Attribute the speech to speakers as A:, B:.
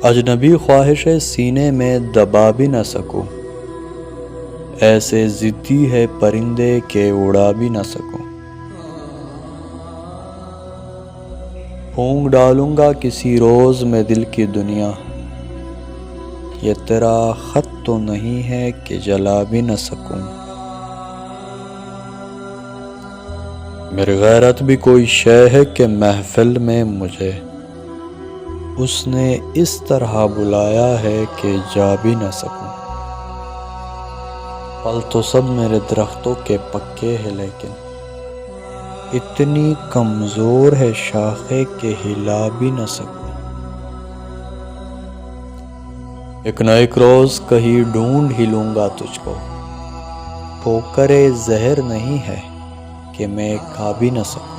A: اجنبی خواہش سینے میں دبا بھی نہ سکوں، ایسے ضدی ہے پرندے کہ اڑا بھی نہ سکوں۔ پھونک ڈالوں گا کسی روز میں دل کی دنیا، یہ تیرا خط تو نہیں ہے کہ جلا بھی نہ سکوں۔ میری غیرت بھی کوئی شے ہے کہ محفل میں مجھے اس نے اس طرح بلایا ہے کہ جا بھی نہ سکوں۔ پھل تو سب میرے درختوں کے پکے ہیں، لیکن اتنی کمزور ہے شاخیں کہ ہلا بھی نہ سکوں۔ ایک نہ ایک روز کہیں ڈھونڈ ہی لوں گا تجھ کو، ٹھوکرے زہر نہیں ہے کہ میں کھا بھی نہ سکوں۔